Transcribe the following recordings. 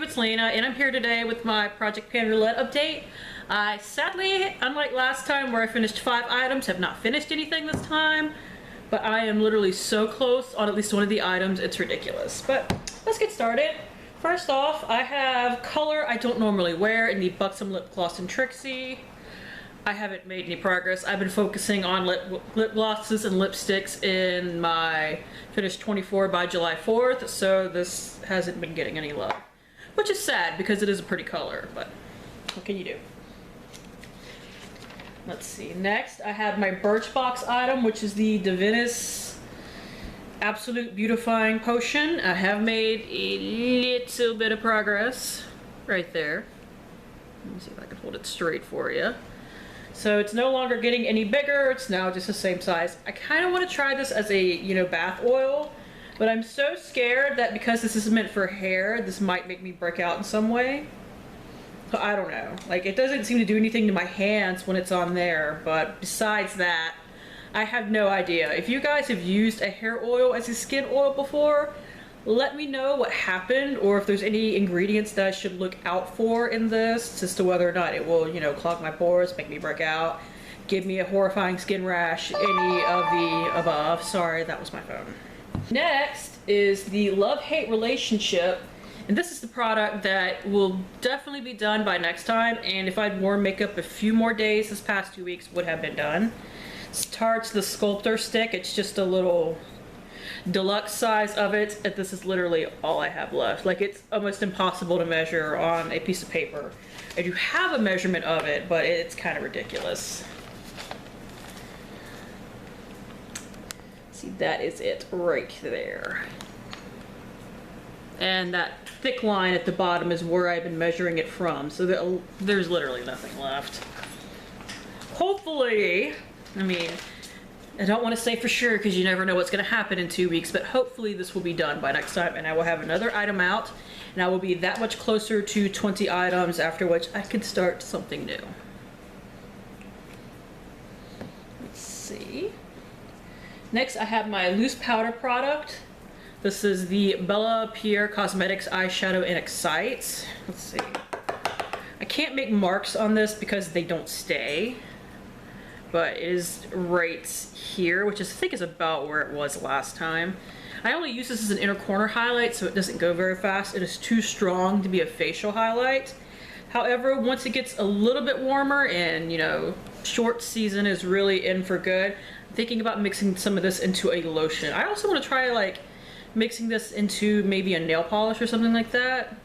YouTube, it's Lena, and I'm here today with my Project Pan Roulette update. I sadly, unlike last time where I finished 5 items, have not finished anything this time, but I am literally so close on at least one of the items, it's ridiculous. But let's get started. First off, I have color I don't normally wear in the Buxom Lip Gloss in Trixie. I haven't made any progress. I've been focusing on lip glosses and lipsticks in my Finish 24 by July 4th, so this hasn't been getting any love. Which is sad because it is a pretty color, but what can you do? Let's see. Next, I have my Birchbox item, which is the Divinis Absolute Beautifying Potion. I have made a little bit of progress right there. Let me see if I can hold it straight for you. So it's no longer getting any bigger, it's now just the same size. I kind of want to try this as a, bath oil, but I'm so scared that because this is meant for hair, this might make me break out in some way. So I don't know. Like, it doesn't seem to do anything to my hands when it's on there, but besides that, I have no idea. If you guys have used a hair oil as a skin oil before, let me know what happened, or if there's any ingredients that I should look out for in this as to whether or not it will, clog my pores, make me break out, give me a horrifying skin rash, any of the above. Sorry, that was my phone. Next is the Love-Hate Relationship, and this is the product that will definitely be done by next time, and if I'd worn makeup a few more days this past 2 weeks, would have been done. It's Tarte's the Sculptor Stick. It's just a little deluxe size of it, and this is literally all I have left. Like, it's almost impossible to measure on a piece of paper. I do have a measurement of it, but it's kind of ridiculous. See, that is it right there. And that thick line at the bottom is where I've been measuring it from, so there's literally nothing left. Hopefully, I don't want to say for sure because you never know what's going to happen in 2 weeks, but hopefully this will be done by next time and I will have another item out and I will be that much closer to 20 items, after which I can start something new. Let's see. Next, I have my loose powder product. This is the Bella Pierre Cosmetics Eyeshadow in Excite. Let's see. I can't make marks on this because they don't stay, but it is right here, which I think is about where it was last time. I only use this as an inner corner highlight, so it doesn't go very fast. It is too strong to be a facial highlight. However, once it gets a little bit warmer and, short season is really in for good, I'm thinking about mixing some of this into a lotion. I also want to try, mixing this into maybe a nail polish or something like that.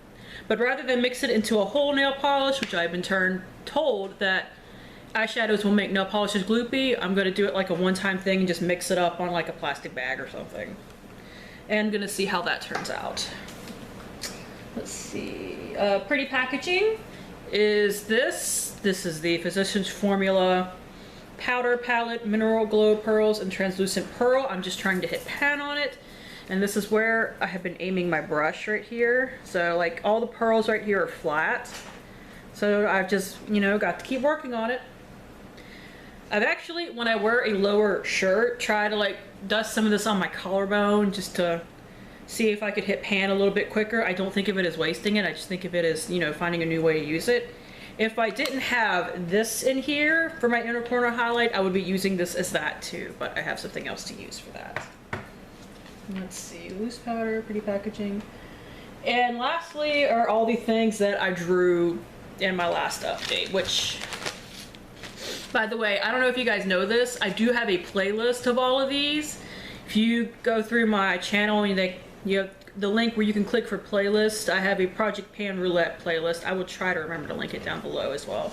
But rather than mix it into a whole nail polish, which I've been told that eyeshadows will make nail polishes gloopy, I'm going to do it like a one-time thing and just mix it up on like a plastic bag or something. And I'm going to see how that turns out. Let's see. Pretty packaging is this. This is the Physicians Formula Powder Palette Mineral Glow Pearls and Translucent Pearl. I'm just trying to hit pan on it. And this is where I have been aiming my brush right here. So like all the pearls right here are flat. So I've just, got to keep working on it. I've actually, when I wear a lower shirt, try to dust some of this on my collarbone just to see if I could hit pan a little bit quicker. I don't think of it as wasting it. I just think of it as, finding a new way to use it. If I didn't have this in here for my inner corner highlight, I would be using this as that too, but I have something else to use for that. Let's see, loose powder, pretty packaging. And lastly are all the things that I drew in my last update, which, by the way, I don't know if you guys know this, I do have a playlist of all of these. If you go through my channel and you have the link where you can click for playlist, I have a Project Pan Roulette playlist. I will try to remember to link it down below as well.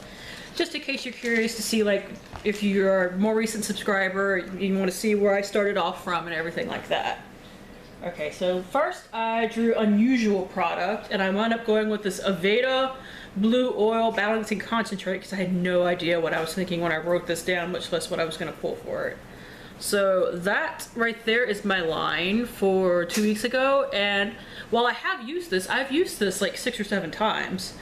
Just in case you're curious to see, if you're a more recent subscriber, you want to see where I started off from and everything like that. Okay, so first I drew Unusual product, and I wound up going with this Aveda Blue Oil Balancing Concentrate because I had no idea what I was thinking when I wrote this down, much less what I was going to pull for it. So that right there is my line for 2 weeks ago, and while I have used this, I've used this like 6 or 7 times.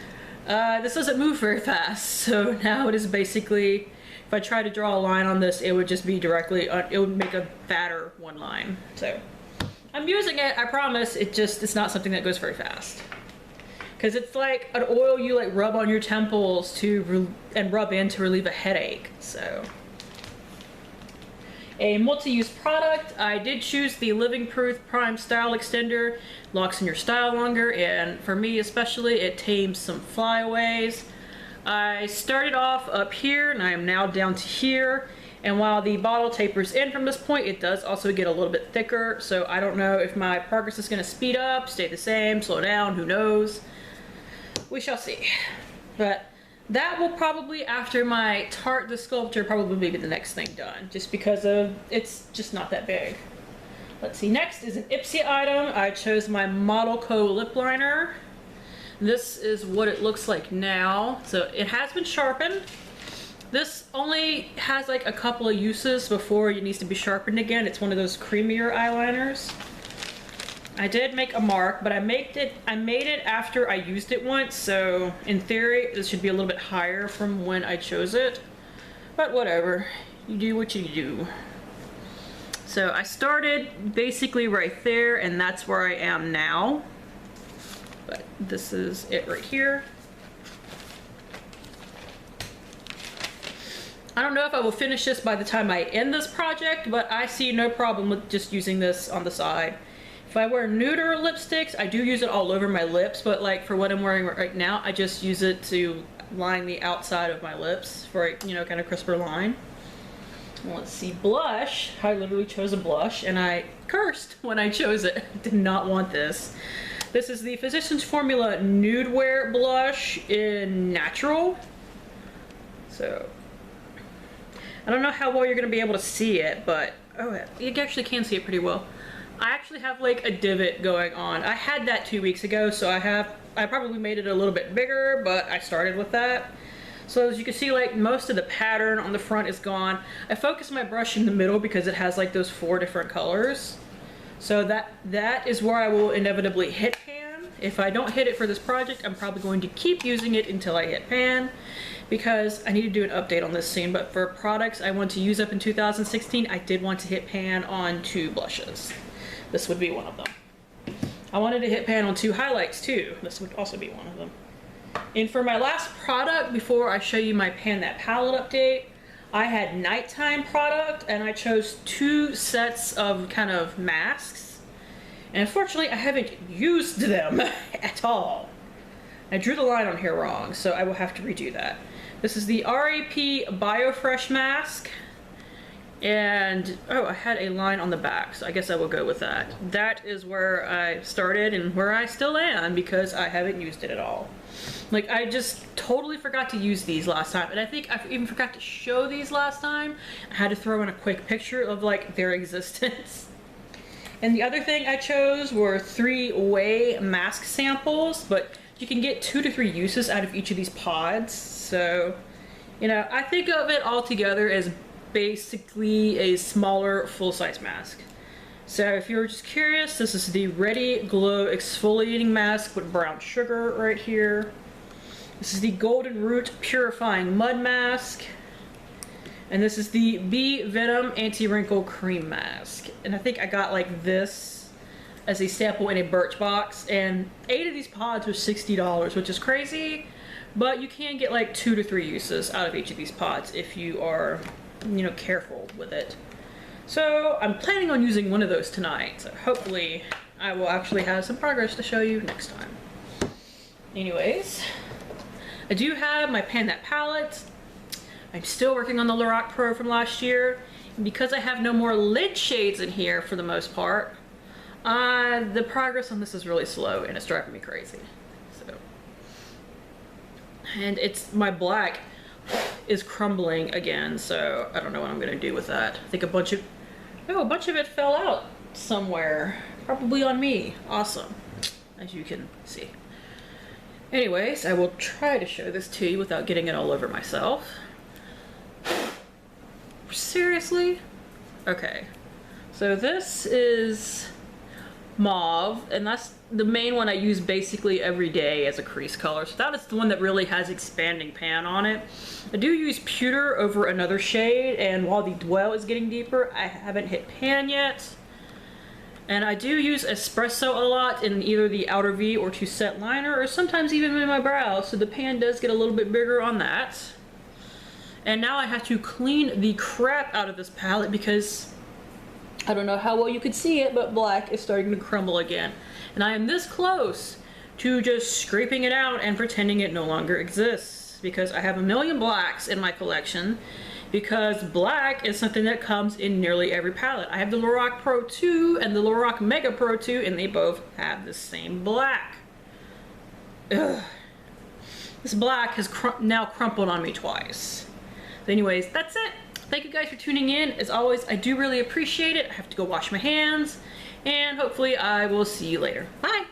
This doesn't move very fast, so now it is basically, if I try to draw a line on this, it would just be directly, it would make a fatter one line. So I'm using it, I promise, it's not something that goes very fast. because it's like an oil you like rub on your temples and rub in to relieve a headache. So a multi-use product. I did choose the Living Proof Prime Style Extender. Locks in your style longer, and for me especially, it tames some flyaways. I started off up here and I am now down to here, and while the bottle tapers in from this point, it does also get a little bit thicker, so I don't know if my progress is going to speed up, stay the same, slow down, who knows. We shall see. But that will probably, after my Tarte the Sculptor, probably be the next thing done, just because of it's just not that big. Let's see, next is an Ipsy item. I chose my Model Co lip liner. This is what it looks like now. So it has been sharpened. This only has like a couple of uses before it needs to be sharpened again. It's one of those creamier eyeliners. I did make a mark, but I made it after I used it once, so in theory this should be a little bit higher from when I chose it. But whatever, you do what you do. So I started basically right there, and that's where I am now. But this is it right here. I don't know if I will finish this by the time I end this project, but I see no problem with just using this on the side. If I wear nuder lipsticks, I do use it all over my lips, but like for what I'm wearing right now, I just use it to line the outside of my lips for a, you know, kind of crisper line. Let's see, blush. I literally chose a blush and I cursed when I chose it. I did not want this. This is the Physicians Formula Nude Wear Blush in Natural. So, I don't know how well you're going to be able to see it, but oh, you actually can see it pretty well. I actually have like a divot going on. I had that 2 weeks ago, so I probably made it a little bit bigger, but I started with that. So as you can see, like most of the pattern on the front is gone. I focused my brush in the middle because it has like those 4 different colors. So that is where I will inevitably hit pan. If I don't hit it for this project, I'm probably going to keep using it until I hit pan, because I need to do an update on this soon. But for products I want to use up in 2016, I did want to hit pan on 2 blushes. This would be one of them. I wanted to hit pan on 2 highlights too. This would also be one of them. And for my last product, before I show you my Pan That Palette update, I had nighttime product and I chose 2 sets of kind of masks. And unfortunately, I haven't used them at all. I drew the line on here wrong, so I will have to redo that. This is the RAP BioFresh mask. And, oh, I had a line on the back, so I guess I will go with that. That is where I started and where I still am, because I haven't used it at all. Like, I just totally forgot to use these last time, and I think I even forgot to show these last time. I had to throw in a quick picture of, like, their existence. And the other thing I chose were 3 Way mask samples, but you can get 2 to 3 uses out of each of these pods. So, you know, I think of it all together as basically a smaller full-size mask. So if you're just curious, this is the Ready Glow Exfoliating Mask with brown sugar right here. This is the Golden Root Purifying Mud Mask. And this is the Bee Venom Anti-Wrinkle Cream Mask. And I think I got like this as a sample in a Birchbox, and 8 of these pods are $60, which is crazy, but you can get like 2 to 3 uses out of each of these pods if you are, you know, careful with it. So I'm planning on using one of those tonight, so hopefully I will actually have some progress to show you next time. Anyways, I do have my Pan That palette. I'm still working on the Lorac Pro from last year, and because I have no more lid shades in here for the most part, the progress on this is really slow and it's driving me crazy. So, and my black is crumbling again, so I don't know what I'm gonna do with that. I think a bunch of it fell out somewhere, probably on me. Awesome, as you can see. Anyways, I will try to show this to you without getting it all over myself. Seriously? Okay, so this is Mauve, and that's the main one I use basically every day as a crease color. So that is the one that really has expanding pan on it. I do use pewter over another shade, and while the dwell is getting deeper, I haven't hit pan yet. And I do use Espresso a lot in either the outer V or to set liner, or sometimes even in my brows, so the pan does get a little bit bigger on that. And now I have to clean the crap out of this palette because I don't know how well you could see it, but black is starting to crumble again. And I am this close to just scraping it out and pretending it no longer exists, because I have a million blacks in my collection, because black is something that comes in nearly every palette. I have the Lorac Pro 2 and the Lorac Mega Pro 2, and they both have the same black. Ugh. This black has now crumpled on me twice. But anyways, that's it. Thank you guys for tuning in. As always, I do really appreciate it. I have to go wash my hands, and hopefully I will see you later. Bye!